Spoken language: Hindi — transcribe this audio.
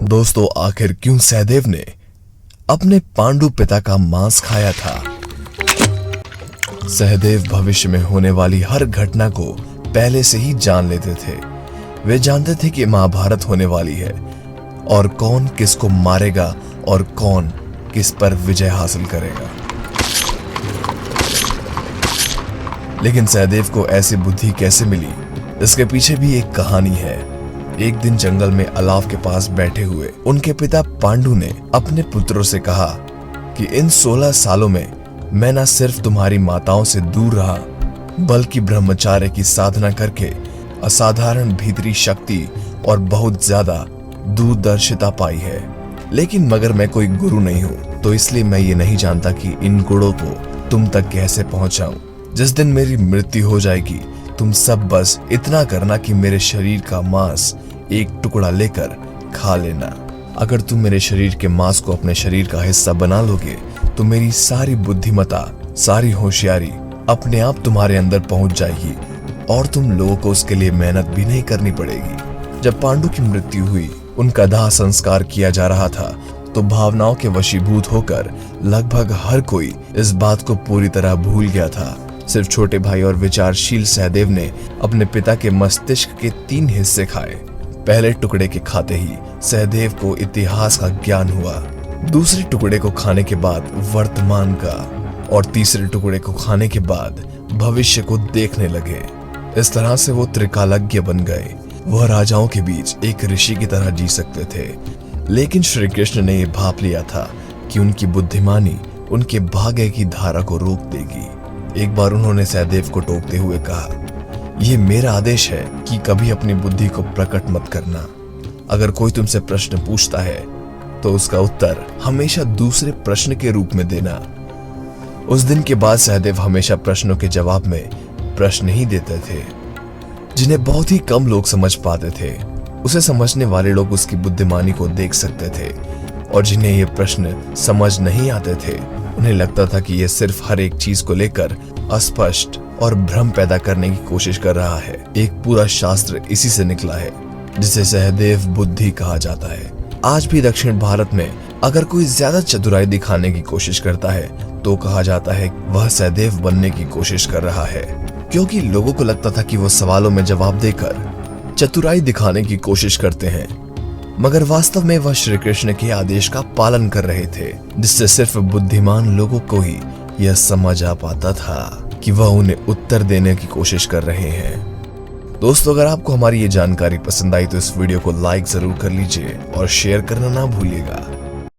दोस्तों, आखिर क्यों सहदेव ने अपने पांडु पिता का मांस खाया था? सहदेव भविष्य में होने वाली हर घटना को पहले से ही जान लेते थे। वे जानते थे कि महाभारत होने वाली है और कौन किसको मारेगा और कौन किस पर विजय हासिल करेगा। लेकिन सहदेव को ऐसी बुद्धि कैसे मिली, इसके पीछे भी एक कहानी है। एक दिन जंगल में अलाव के पास बैठे हुए उनके पिता पांडु ने अपने पुत्रों से कहा कि इन 16 सालों में मैं न सिर्फ तुम्हारी माताओं से दूर रहा, बल्कि ब्रह्मचार्य की साधना करके असाधारण भीतरी शक्ति और बहुत ज्यादा दूरदर्शिता पाई है। लेकिन मगर मैं कोई गुरु नहीं हूँ, तो इसलिए मैं ये नहीं जानता कि इन गुणों को तुम तक कैसे पहुंचाऊं। जिस दिन मेरी मृत्यु हो जाएगी, तुम सब बस इतना करना कि मेरे शरीर का मांस एक टुकड़ा लेकर खा लेना। अगर तुम मेरे शरीर के मांस को अपने शरीर का हिस्सा बना लोगे, तो मेरी सारी बुद्धिमत्ता, सारी होशियारी अपने आप तुम्हारे अंदर पहुंच जाएगी और तुम लोगों को उसके लिए मेहनत भी नहीं करनी पड़ेगी। जब पांडु की मृत्यु हुई, उनका दाह संस्कार किया जा रहा था, तो भावनाओं के वशीभूत होकर लगभग हर कोई इस बात को पूरी तरह भूल गया था। सिर्फ छोटे भाई और विचारशील सहदेव ने अपने पिता के मस्तिष्क के 3 हिस्से खाए। पहले टुकड़े के खाते ही सहदेव को इतिहास का ज्ञान हुआ, दूसरे टुकड़े को खाने के बाद वर्तमान का, और तीसरे टुकड़े को खाने के बाद भविष्य को देखने लगे। इस तरह से वो त्रिकालज्ञ बन गए। वह राजाओं के बीच एक ऋषि की तरह जी सकते थे। लेकिन श्री कृष्ण ने यह भाप लिया था कि उनकी बुद्धिमानी उनके भाग्य की धारा को रोक देगी। एक बार उन्होंने सहदेव को टोकते हुए कहा, यह मेरा आदेश है कि कभी अपनी बुद्धि को प्रकट मत करना। अगर कोई तुमसे प्रश्न पूछता है तो उसका उत्तर हमेशा दूसरे प्रश्न के रूप में देना। उस दिन के बाद सहदेव हमेशा प्रश्नों के जवाब में प्रश्न ही देते थे, जिन्हें बहुत ही कम लोग समझ पाते थे। उसे समझने वाले लोग उसकी बुद्धिमानी को देख सकते थे, और जिन्हें ये प्रश्न समझ नहीं आते थे, उन्हें लगता था कि यह सिर्फ हर एक चीज को लेकर अस्पष्ट और भ्रम पैदा करने की कोशिश कर रहा है। एक पूरा शास्त्र इसी से निकला है, जिसे सहदेव बुद्धि कहा जाता है। आज भी दक्षिण भारत में अगर कोई ज्यादा चतुराई दिखाने की कोशिश करता है, तो कहा जाता है वह सहदेव बनने की कोशिश कर रहा है, क्योंकि लोगों को लगता था कि वो सवालों में जवाब देकर चतुराई दिखाने की कोशिश करते हैं, मगर वास्तव में वह श्री कृष्ण के आदेश का पालन कर रहे थे, जिससे सिर्फ बुद्धिमान लोगों को ही यह समझ आ पाता था कि वह उन्हें उत्तर देने की कोशिश कर रहे हैं। दोस्तों, अगर आपको हमारी ये जानकारी पसंद आई तो इस वीडियो को लाइक जरूर कर लीजिए और शेयर करना ना भूलिएगा।